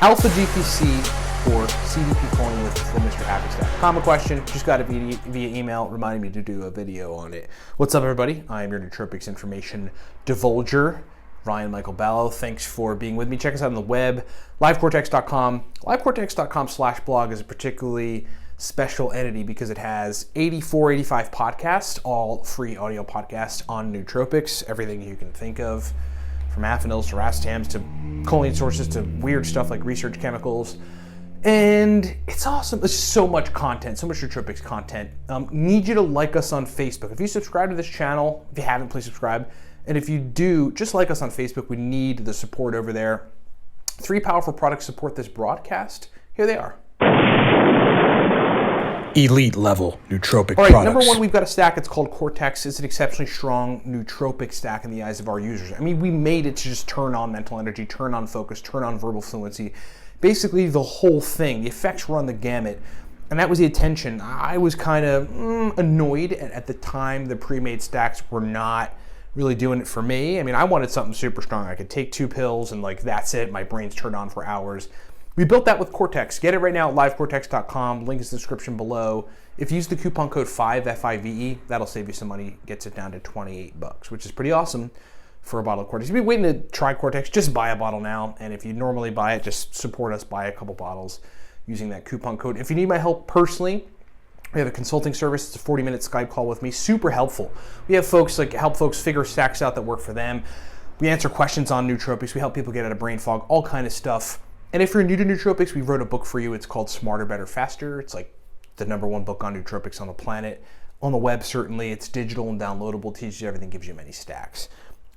Alpha GPC or CDP Choline with the Mr. Happy Stack? Common question, just got it via email reminding me to do a video on it. What's up, everybody? I am your nootropics information divulger, Ryan Michael Ballo. Thanks for being with me. Check us out on the web, livecortex.com. Livecortex.com/blog is a particularly special entity because it has 85 podcasts, all free audio podcasts on nootropics, everything you can think of, from aphanols to racetams to choline sources to weird stuff like research chemicals. And it's awesome. There's so much content, so much nootropics content. Need you to like us on Facebook. If you subscribe to this channel, if you haven't, please subscribe. And if you do, just like us on Facebook. We need the support over there. 3 powerful products support this broadcast. Here they are. Elite level nootropic All right, products. number 1, we've got a stack. It's called Cortex. It's an exceptionally strong nootropic stack in the eyes of our users. I mean, we made it to just turn on mental energy, turn on focus, turn on verbal fluency. Basically, the whole thing. The effects run the gamut. And that was the intention. I was kind of annoyed at the time the pre-made stacks were not really doing it for me. I mean, I wanted something super strong. I could take 2 pills and like, that's it. My brain's turned on for hours. We built that with Cortex. Get it right now at livecortex.com. Link is in the description below. If you use the coupon code 5, F-I-V-E, that'll save you some money. Gets it down to $28, which is pretty awesome for a bottle of Cortex. If you've been waiting to try Cortex, just buy a bottle now. And if you normally buy it, just support us, buy a couple bottles using that coupon code. If you need my help personally, we have a consulting service. It's a 40-minute Skype call with me. Super helpful. We have folks help folks figure stacks out that work for them. We answer questions on nootropics. We help people get out of brain fog, all kind of stuff. And if you're new to nootropics, we wrote a book for you. It's called Smarter, Better, Faster. It's like the #1 book on nootropics on the planet. On the web, certainly. It's digital and downloadable. Teaches you everything, gives you many stacks.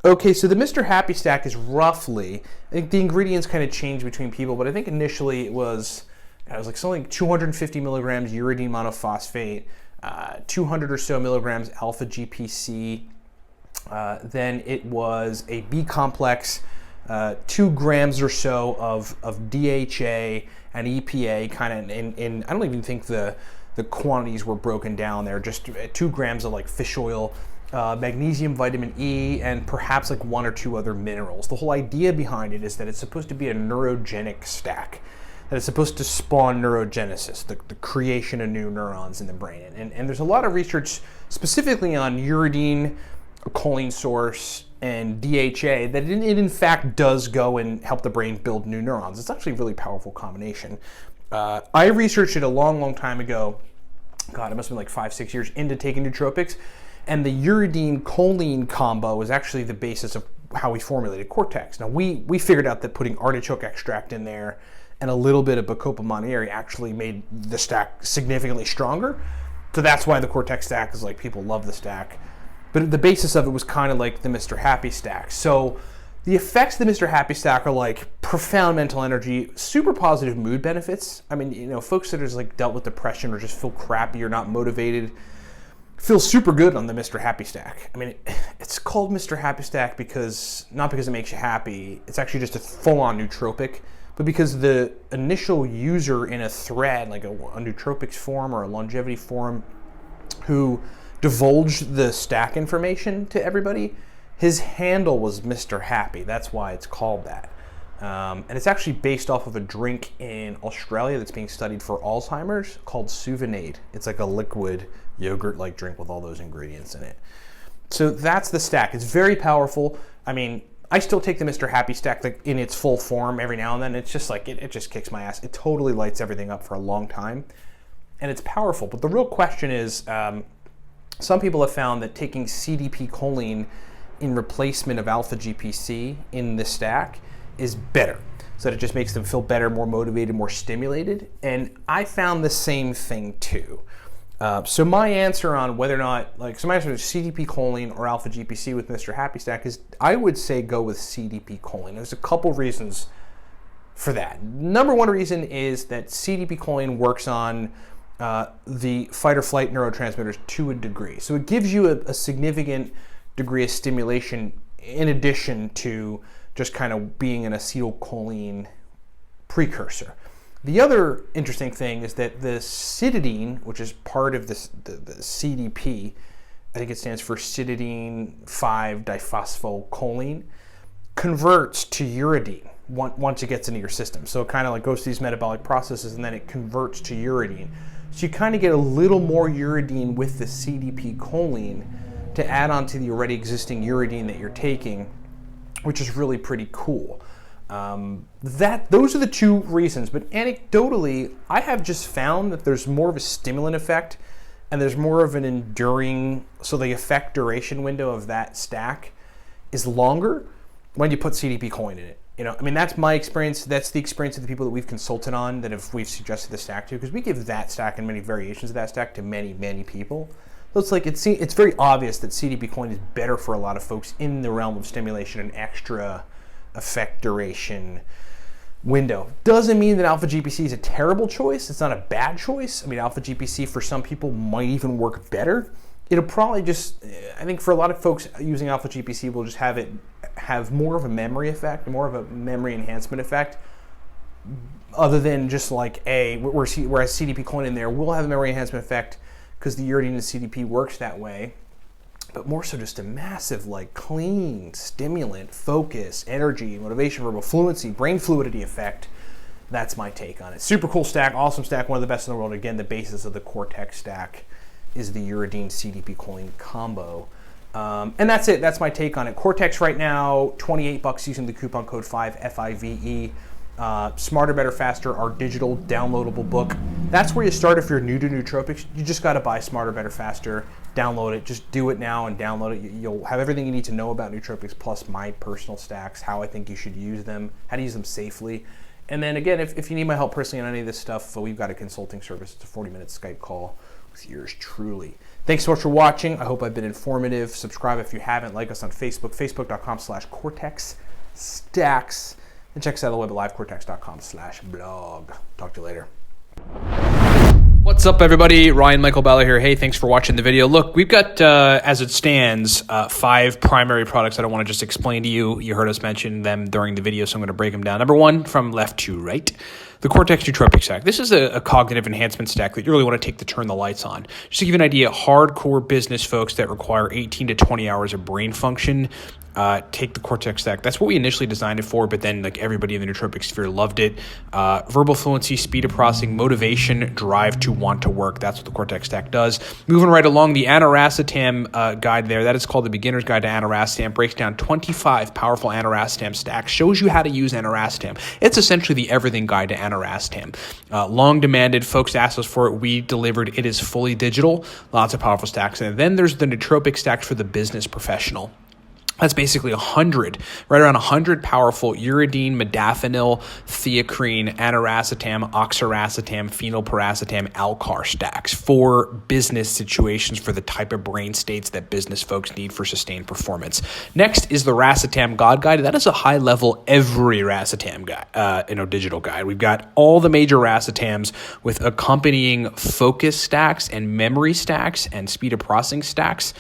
Okay, so the Mr. Happy stack is roughly, I think the ingredients kind of change between people, but I think initially it was like something like 250 milligrams uridine monophosphate, 200 or so milligrams alpha GPC. Then it was a B complex, 2 grams or so of DHA and EPA, kind of in I don't even think the quantities were broken down there, just 2 grams of like fish oil, magnesium, vitamin E, and perhaps like 1 or 2 other minerals. The whole idea behind it is that it's supposed to be a neurogenic stack, that it's supposed to spawn neurogenesis, the creation of new neurons in the brain. And there's a lot of research specifically on uridine, a choline source, and DHA, that it in fact does go and help the brain build new neurons. It's actually a really powerful combination. I researched it a long time ago. God, it must have been like 5-6 years into taking nootropics. And the uridine choline combo is actually the basis of how we formulated Cortex. Now, we figured out that putting artichoke extract in there and a little bit of Bacopa monnieri actually made the stack significantly stronger. So that's why the Cortex stack is like, people love the stack. But the basis of it was kind of like the Mr. Happy stack. So the effects of the Mr. Happy stack are like profound mental energy, super positive mood benefits. I mean, you know, folks that are just like dealt with depression or just feel crappy or not motivated feel super good on the Mr. Happy stack. I mean, it's called Mr. Happy stack not because it makes you happy. It's actually just a full-on nootropic, but because the initial user in a thread, like a nootropics forum or a longevity forum, who divulged the stack information to everybody, his handle was Mr. Happy. That's why it's called that. And it's actually based off of a drink in Australia that's being studied for Alzheimer's called Suvinade. It's like a liquid yogurt-like drink with all those ingredients in it. So that's the stack. It's very powerful. I mean, I still take the Mr. Happy stack like in its full form every now and then. It's just like, it just kicks my ass. It totally lights everything up for a long time. And it's powerful. But the real question is, some people have found that taking CDP Choline in replacement of alpha GPC in the stack is better. So that it just makes them feel better, more motivated, more stimulated. And I found the same thing too. So my answer on whether or not, my answer is CDP Choline or alpha GPC with Mr. Happy Stack is, I would say go with CDP Choline. There's a couple reasons for that. Number 1 reason is that CDP Choline works on the fight or flight neurotransmitters to a degree. So it gives you a significant degree of stimulation in addition to just kind of being an acetylcholine precursor. The other interesting thing is that the cytidine, which is part of the CDP, I think it stands for cytidine 5-diphosphocholine, converts to uridine. once it gets into your system. So it kind of like goes through these metabolic processes and then it converts to uridine. So you kind of get a little more uridine with the CDP choline to add on to the already existing uridine that you're taking, which is really pretty cool. Those are the two reasons, but anecdotally, I have just found that there's more of a stimulant effect and there's more of an enduring, so the effect duration window of that stack is longer when you put CDP choline in it. You know, I mean, that's my experience. That's the experience of the people that we've consulted on that we've suggested the stack to, because we give that stack and many variations of that stack to many, many people. So it's like, it's very obvious that CDP choline is better for a lot of folks in the realm of stimulation and extra effect duration window. Doesn't mean that alpha GPC is a terrible choice. It's not a bad choice. I mean, alpha GPC for some people might even work better. It'll probably just, I think for a lot of folks using alpha GPC, will just have more of a memory effect, more of a memory enhancement effect, other than just like whereas CDP choline in there will have a memory enhancement effect because the uridine in CDP works that way, but more so just a massive, like, clean stimulant, focus, energy, motivation, verbal fluency, brain fluidity effect. That's my take on it. Super cool stack, awesome stack, one of the best in the world. Again, the basis of the Cortex stack is the uridine CDP choline combo. And that's it. That's my take on it. Cortex right now, $28 using the coupon code 5FIVE. Smarter, Better, Faster, our digital downloadable book. That's where you start if you're new to nootropics. You just got to buy Smarter, Better, Faster, download it. Just do it now and download it. You'll have everything you need to know about nootropics, plus my personal stacks, how I think you should use them, how to use them safely. And then again, if you need my help personally on any of this stuff, we've got a consulting service. It's a 40-minute Skype call with yours truly. Thanks so much for watching. I hope I've been informative. Subscribe if you haven't. Like us on Facebook, facebook.com/Cortex Stacks. And check us out on the web at livecortex.com/blog. Talk to you later. What's up, everybody? Ryan Michael Balla here. Hey, thanks for watching the video. Look, we've got, as it stands, 5 primary products that I want to just explain to you. You heard us mention them during the video, so I'm going to break them down. Number 1, from left to right, the Cortex Nootropics stack. This is a cognitive enhancement stack that you really want to take to turn the lights on. Just to give you an idea, hardcore business folks that require 18 to 20 hours of brain function, take the Cortex stack. That's what we initially designed it for, but then like everybody in the nootropic sphere loved it. Verbal fluency, speed of processing, motivation, drive to want to work. That's what the Cortex stack does. Moving right along, the aniracetam guide there, that is called the Beginner's Guide to Aniracetam, breaks down 25 powerful aniracetam stacks, shows you how to use aniracetam. It's essentially the everything guide to aniracetam. Long demanded, folks asked us for it. We delivered. It is fully digital, lots of powerful stacks. And then there's the nootropic stacks for the business professional. That's basically 100, right around 100 powerful uridine, modafinil, theacrine, aniracetam, oxiracetam, phenylpiracetam, alcar stacks for business situations, for the type of brain states that business folks need for sustained performance. Next is the racetam God Guide. That is a high-level every racetam guide, digital guide. We've got all the major racetams with accompanying focus stacks and memory stacks and speed of processing stacks.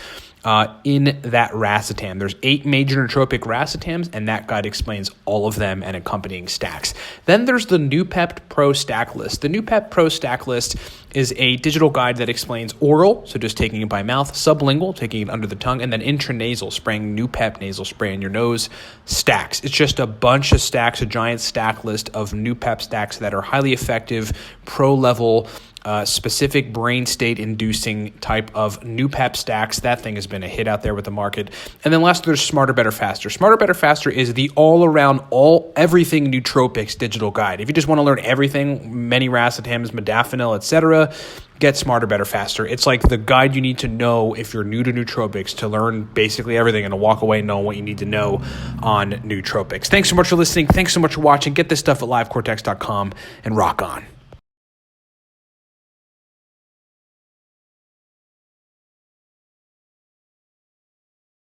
In that racetam. There's 8 major nootropic racetams, and that guide explains all of them and accompanying stacks. Then there's the Noopept Pro Stack List. The Noopept Pro Stack List is a digital guide that explains oral, so just taking it by mouth, sublingual, taking it under the tongue, and then intranasal, spraying Noopept nasal spray in your nose, stacks. It's just a bunch of stacks, a giant stack list of Noopept stacks that are highly effective, pro-level, specific brain state inducing type of Noopept stacks. That thing has been a hit out there with the market. And then last, there's Smarter, Better, Faster. Smarter, Better, Faster is the all-around, everything nootropics digital guide. If you just want to learn everything, many racetams, modafinil, etc., get Smarter, Better, Faster. It's like the guide you need to know if you're new to nootropics, to learn basically everything and to walk away knowing what you need to know on nootropics. Thanks so much for listening. Thanks so much for watching. Get this stuff at livecortex.com and rock on.